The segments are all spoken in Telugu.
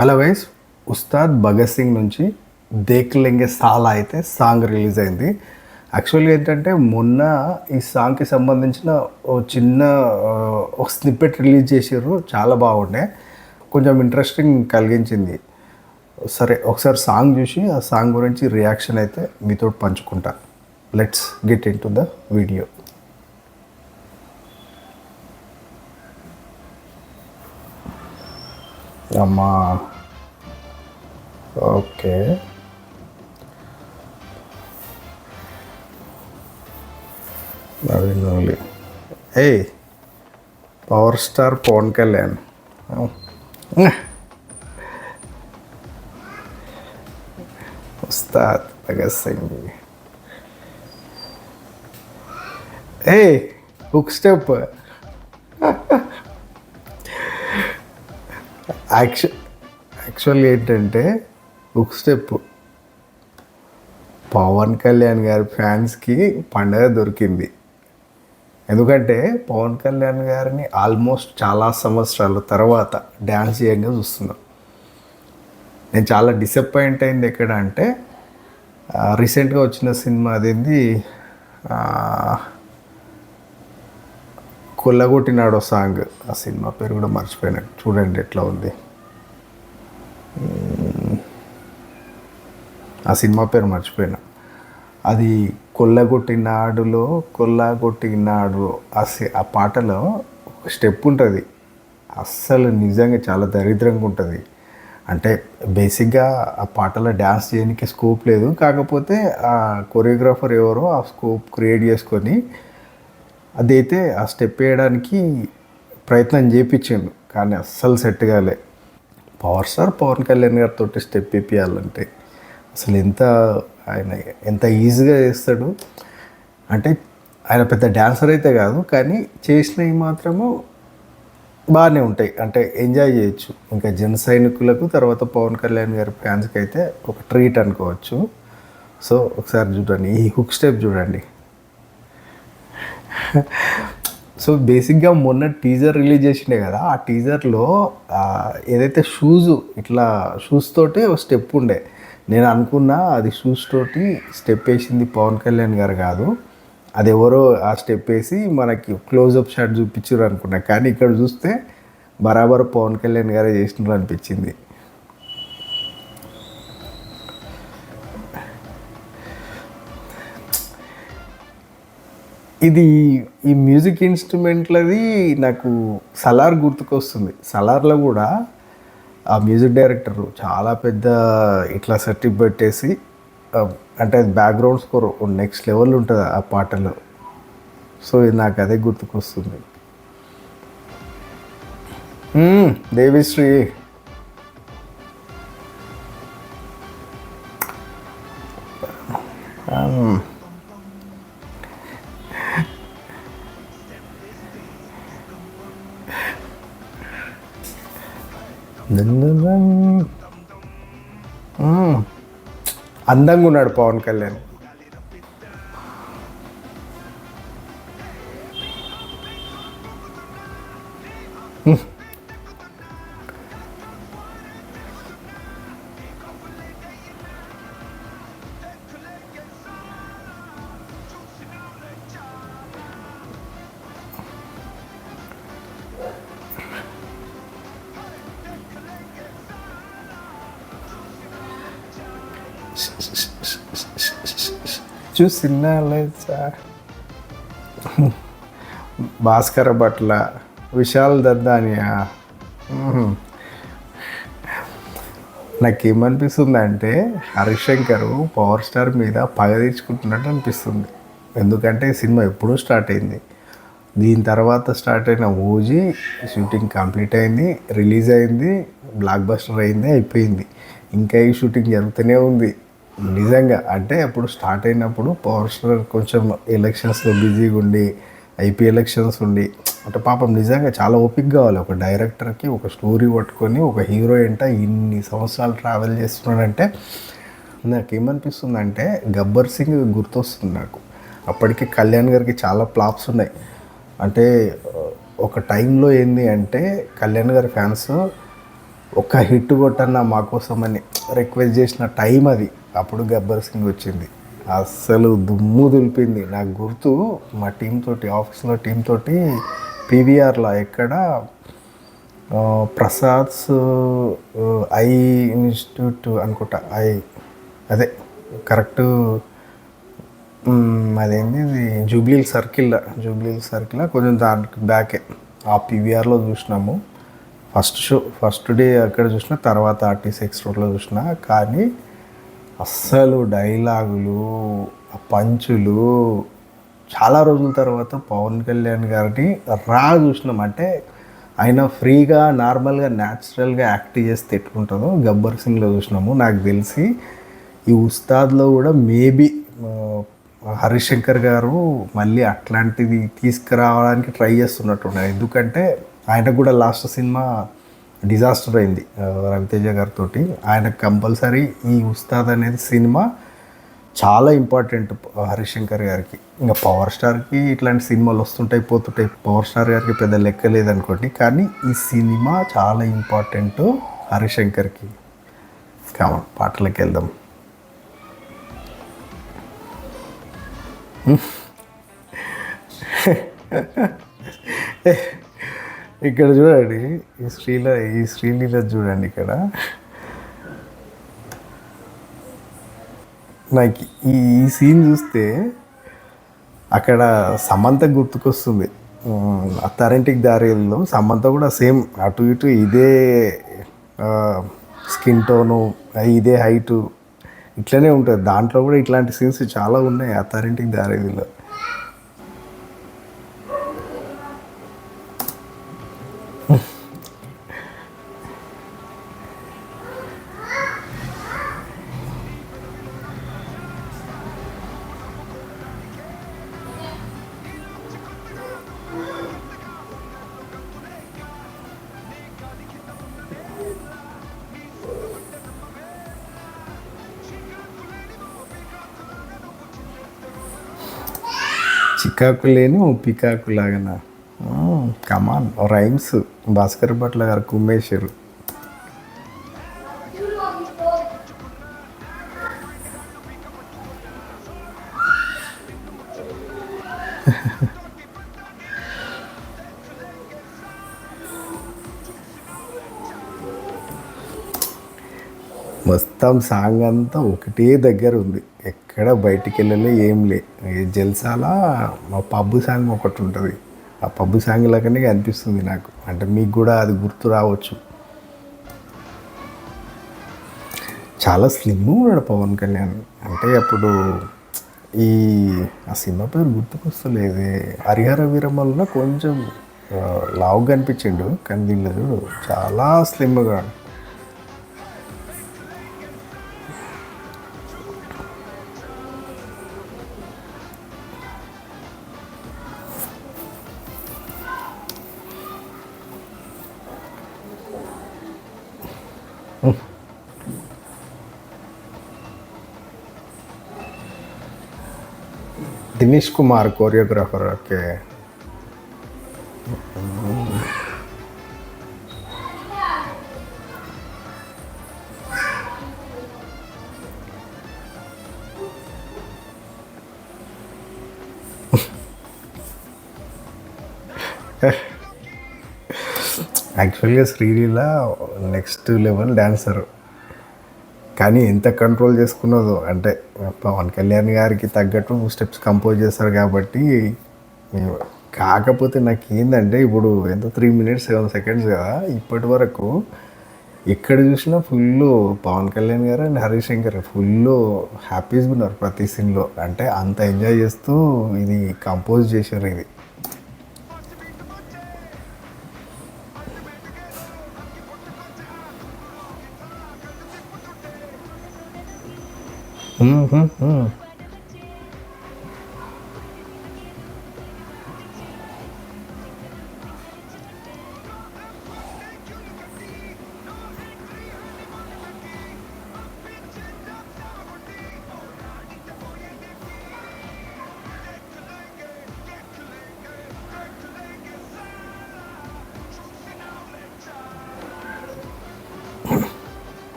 హలో గైస్, ఉస్తాద్ భగత్ సింగ్ నుంచి దేఖ్ లెంగే సాలా అయితే సాంగ్ రిలీజ్ అయింది. యాక్చువల్గా ఏంటంటే మొన్న ఈ సాంగ్కి సంబంధించిన ఓ చిన్న ఒక స్నిప్పెట్ రిలీజ్ చేసారు. చాలా బాగుండే, కొంచెం ఇంట్రెస్టింగ్ కలిగించింది. సరే, ఒకసారి సాంగ్ చూసి ఆ సాంగ్ గురించి రియాక్షన్ అయితే మీతో పంచుకుంటా. Let's get in to the video. అమ్మా, ఓకే, నవీన్ ఓన్లీ. ఏ పవర్ స్టార్ పవన్ కళ్యాణ్, ఉస్తాద్ భగత్ సింగ్. ఏ హుక్ స్టెప్. యాక్చువల్గా ఏంటంటే హుక్ స్టెప్ పవన్ కళ్యాణ్ గారి ఫ్యాన్స్కి పండగ దొరికింది. ఎందుకంటే పవన్ కళ్యాణ్ గారిని ఆల్మోస్ట్ చాలా సంవత్సరాల తర్వాత డ్యాన్స్ చేయంగా చూస్తున్నాం. నేను చాలా డిసప్పాయింట్ అయింది ఎక్కడ అంటే, రీసెంట్గా వచ్చిన సినిమా అదేంది, కొల్లగొట్టినాడో సాంగ్. ఆ సినిమా పేరు కూడా మర్చిపోయినా, చూడండి ఎట్లా ఉంది. ఆ సినిమా పేరు మర్చిపోయినా. అది కొల్లగొట్టినాడు. ఆ పాటలో ఒక స్టెప్ ఉంటుంది, అస్సలు నిజంగా చాలా దరిద్రంగా ఉంటుంది. అంటే బేసిక్గా ఆ పాటలో డ్యాన్స్ చేయడానికి స్కోప్ లేదు, కాకపోతే ఆ కొరియోగ్రాఫర్ ఎవరో ఆ స్కోప్ క్రియేట్ చేసుకొని అదైతే ఆ స్టెప్ వేయడానికి ప్రయత్నం చేయించాను, కానీ అస్సలు సెట్ కాలే. పవర్ స్టార్ పవన్ కళ్యాణ్ గారితో స్టెప్ వేయాలంటే అసలు ఆయన ఎంత ఈజీగా చేస్తాడు. అంటే ఆయన పెద్ద డ్యాన్సర్ అయితే కాదు, కానీ చేసినవి మాత్రము బాగానే ఉంటాయి, అంటే ఎంజాయ్ చేయొచ్చు. ఇంకా జన సైనికులకు, తర్వాత పవన్ కళ్యాణ్ గారి ఫ్యాన్స్కి అయితే ఒక ట్రీట్ అనుకోవచ్చు. సో ఒకసారి చూడండి, ఈ హుక్ స్టెప్ చూడండి. సో బేసిక్గా మొన్న టీజర్ రిలీజ్ చేసిండే కదా, ఆ టీజర్లో ఏదైతే షూస్ తోటి ఒక స్టెప్ ఉండే. నేను అనుకున్నా అది షూస్ తోటి స్టెప్ వేసింది పవన్ కళ్యాణ్ గారు కాదు, అది ఎవరో ఆ స్టెప్ వేసి మనకి క్లోజప్ షాట్ చూపించారు అనుకున్నా. కానీ ఇక్కడ చూస్తే బరాబర్ పవన్ కళ్యాణ్ గారే చేసినారు అనిపించింది. ఇది ఈ మ్యూజిక్ ఇన్స్ట్రుమెంట్లది నాకు సలార్ గుర్తుకొస్తుంది. సలార్లో కూడా ఆ మ్యూజిక్ డైరెక్టర్ చాలా పెద్ద ఇట్లా సెటప్ పెట్టేసి, అంటే అది బ్యాక్గ్రౌండ్ స్కోర్ నెక్స్ట్ లెవెల్ ఉంటుంది ఆ పాటలో. సో ఇది నాకు అదే గుర్తుకొస్తుంది. దేవిశ్రీ, అందంగా ఉన్నాడు పవన్ కళ్యాణ్. చూసిన భాస్కర భట్ల, విశాల్ దద్దానియా. నాకేమనిపిస్తుంది అంటే, హరిశంకర్ పవర్ స్టార్ మీద పగ తీర్చుకుంటున్నట్టు అనిపిస్తుంది. ఎందుకంటే సినిమా ఎప్పుడూ స్టార్ట్ అయింది, దీని తర్వాత స్టార్ట్ అయిన ఓజీ షూటింగ్ కంప్లీట్ అయింది, రిలీజ్ అయింది, బ్లాక్ బస్టర్ అయింది, అయిపోయింది. ఇంకా ఈ షూటింగ్ జరుగుతూనే ఉంది. నిజంగా అంటే అప్పుడు స్టార్ట్ అయినప్పుడు పవర్ స్టార్ కొంచెం ఎలక్షన్స్లో బిజీగా ఉండి, ఐపీ ఎలక్షన్స్ ఉండి, అంటే పాపం నిజంగా చాలా ఓపిక కావాలి ఒక డైరెక్టర్కి. ఒక స్టోరీ పట్టుకొని ఒక హీరో ఏంట ఇన్ని సంవత్సరాలు ట్రావెల్ చేస్తున్నాడంటే, నాకేమనిపిస్తుందంటే గబ్బర్ సింగ్ గుర్తొస్తుంది నాకు. అప్పటికి కళ్యాణ్ గారికి చాలా ఫ్లాప్స్ ఉన్నాయి. అంటే ఒక టైంలో ఏంది అంటే, కళ్యాణ్ గారి ఫ్యాన్స్ ఒక హిట్ కొట్టన్నా మా కోసం అని రిక్వెస్ట్ చేసిన టైం అది. అప్పుడు గబ్బర్ సింగ్ వచ్చింది. అస్సలు దుమ్ము దులిపింది. నాకు గుర్తు మా టీం తోటి, ఆఫీస్లో టీం తోటి పీవీఆర్లో ఎక్కడ ప్రసాద్స్ ఐ ఇన్స్టిట్యూట్ అనుకుంటా, అదే కరెక్ట్, అదేంటి ఇది జూబ్లీ సర్కిల్ కొంచెం దానికి బ్యాకే ఆ పీవీఆర్లో చూసినాము. ఫస్ట్ డే అక్కడ చూసిన, తర్వాత ఆర్టీసీ ఎక్స్ రోడ్లో చూసిన. కానీ అస్సలు డైలాగులు, పంచులు చాలా రోజుల తర్వాత పవన్ కళ్యాణ్ గారిని చూసినాం. అంటే ఆయన ఫ్రీగా నార్మల్గా న్యాచురల్గా యాక్ట్ చేస్తే ఎట్లుంటుందో గబ్బర్ సింగ్లో చూసినాము. నాకు తెలిసి ఈ ఉస్తాద్లో కూడా మేబీ హరిశంకర్ గారు మళ్ళీ అట్లాంటిది తీసుకురావడానికి ట్రై చేస్తున్నట్టున్నారు. ఎందుకంటే ఆయనకు కూడా లాస్ట్ సినిమా డిజాస్టర్ అయింది రవితేజ గారితో. ఆయనకు కంపల్సరీ ఈ ఉస్తాద్ అనేది సినిమా చాలా ఇంపార్టెంట్ హరిశంకర్ గారికి. ఇంకా పవర్ స్టార్కి ఇట్లాంటి సినిమాలు వస్తుంటాయి పోతుంటాయి, పవర్ స్టార్ గారికి పెద్ద లెక్క లేదనుకోండి. కానీ ఈ సినిమా చాలా ఇంపార్టెంట్ హరిశంకర్కి. కామన్ పాటలకు వెళ్దాం. ఇక్కడ చూడండి, ఈ శ్రీలీల చూడండి. ఇక్కడ నాకు ఈ సీన్ చూస్తే అక్కడ సమంత గుర్తుకొస్తుంది. అత్తారింటికి దారిలో సమంత కూడా సేమ్ అటు ఇటు ఇదే స్కిన్ టోను, ఇదే హైటు, ఇట్లనే ఉంటుంది. దాంట్లో కూడా ఇట్లాంటి సీన్స్ చాలా ఉన్నాయి అత్తారింటికి దారిలో. చికాకు లేని పికాకు లాగా కమాన్ రైమ్స్ భాస్కర్ భట్ల గారు కుమ్మేశారు. మొత్తం సాంగ్ అంతా ఒకటే దగ్గర ఉంది, ఎక్కడ బయటికి వెళ్ళలే, ఏం లే. జల్సాలా మా పబ్బు సాంగ్ ఒకటి ఉంటుంది, ఆ పబ్బు సాంగ్ లాగానే అనిపిస్తుంది నాకు. అంటే మీకు కూడా అది గుర్తు రావచ్చు. చాలా స్లిమ్ ఉన్నాడు పవన్ కళ్యాణ్. అంటే అప్పుడు ఆ సినిమా పేరు గుర్తుకొస్తలేదు, హరిహర వీరమ్మలో కొంచెం లావుగా అనిపించిండు. కానీ దీనిలో చూడు చాలా స్లిమ్గా. దినేష్ కుమార్ కోరియోగ్రాఫర్. ఓకే. యాక్చువల్గా శ్రీలీల నెక్స్ట్ లెవెల్ డాన్సర్. కానీ ఎంత కంట్రోల్ చేసుకున్నదో, అంటే పవన్ కళ్యాణ్ గారికి తగ్గట్టు స్టెప్స్ కంపోజ్ చేస్తారు కాబట్టి. కాకపోతే నాకు ఏంటంటే ఇప్పుడు ఎంత 3 minutes 7 seconds కదా, ఇప్పటి వరకు ఎక్కడ చూసినా ఫుల్ పవన్ కళ్యాణ్ గారు అండ్ హరిశంకర్ ఫుల్ హ్యాపీగా ఉన్నారు ప్రతి సీన్లో. అంటే అంత ఎంజాయ్ చేస్తూ ఇది కంపోజ్ చేశారు. ఇది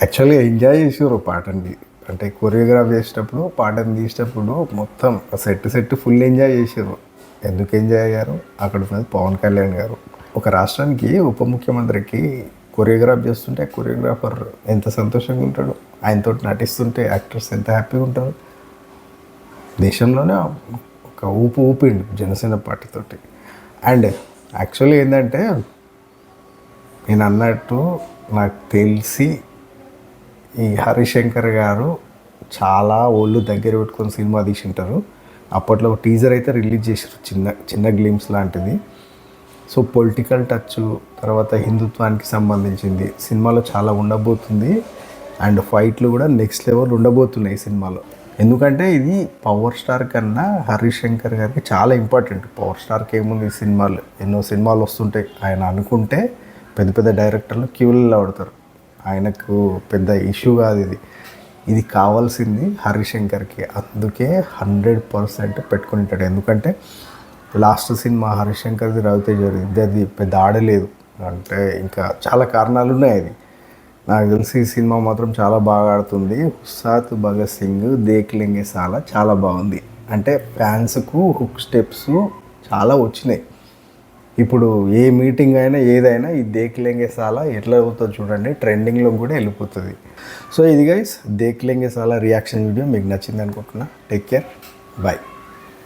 యాక్చువల్గా ఎంజాయ్ చేసారు పాటని, అంటే కొరియోగ్రాఫ్ చేసేటప్పుడు పాటను తీసేటప్పుడు మొత్తం సెట్ ఫుల్ ఎంజాయ్ చేసారు. ఎందుకు ఎంజాయ్ అయ్యారు? అక్కడ ఉన్నది పవన్ కళ్యాణ్ గారు. ఒక రాష్ట్రానికి ఉప ముఖ్యమంత్రికి కొరియోగ్రాఫ్ చేస్తుంటే కొరియోగ్రాఫర్ ఎంత సంతోషంగా ఉంటాడు, ఆయనతో నటిస్తుంటే యాక్టర్స్ ఎంత హ్యాపీగా ఉంటారు. దేశంలోనే ఒక ఊపిండు జనసేన పార్టీతోటి. అండ్ యాక్చువల్లీ ఏంటంటే నేను అన్నట్టు నాకు తెలిసి ఈ హరిశంకర్ గారు చాలా ఒళ్ళు దగ్గర పెట్టుకొని సినిమా తీసింటారు. అప్పట్లో ఒక టీజర్ అయితే రిలీజ్ చేశారు, చిన్న గ్లిమ్స్ లాంటిది. సో పొలిటికల్ టచ్, తర్వాత హిందుత్వానికి సంబంధించింది సినిమాలో చాలా ఉండబోతుంది. అండ్ ఫైట్లు కూడా నెక్స్ట్ లెవెల్ ఉండబోతున్నాయి ఈ సినిమాలో. ఎందుకంటే ఇది పవర్ స్టార్ కన్నా హరిశంకర్ గారికి చాలా ఇంపార్టెంట్. పవర్ స్టార్కి ఏముంది, ఈ సినిమాలు ఎన్నో సినిమాలు వస్తుంటాయి. ఆయన అనుకుంటే పెద్ద పెద్ద డైరెక్టర్లు క్యూలలో పడతారు. ఆయనకు పెద్ద ఇష్యూ కాదు ఇది. ఇది కావాల్సింది హరిశంకర్కి. అందుకే 100% పెట్టుకుని ఉంటాడు. ఎందుకంటే లాస్ట్ సినిమా హరిశంకర్ది రవితేజ ఇద్దరిది పెద్ద ఆడలేదు, అంటే ఇంకా చాలా కారణాలు ఉన్నాయి. అది నాకు తెలిసి ఈ సినిమా మాత్రం చాలా బాగా ఆడుతుంది. ఉస్తాద్ భగత్ సింగ్ దేఖ్ లెంగే సాలా చాలా బాగుంది. అంటే ఫ్యాన్స్కు హుక్ స్టెప్స్ చాలా వచ్చినాయి. ఇప్పుడు ఏ మీటింగ్ అయినా ఏదైనా ఈ దేఖ్ లెంగే సాలా ఎట్లా అవుతుందో చూడండి, ట్రెండింగ్లో కూడా వెళ్ళిపోతుంది. సో ఇది గైస్ దేఖ్ లెంగే సాలా రియాక్షన్ వీడియో మీకు నచ్చింది అనుకుంటున్నా. Take care, bye.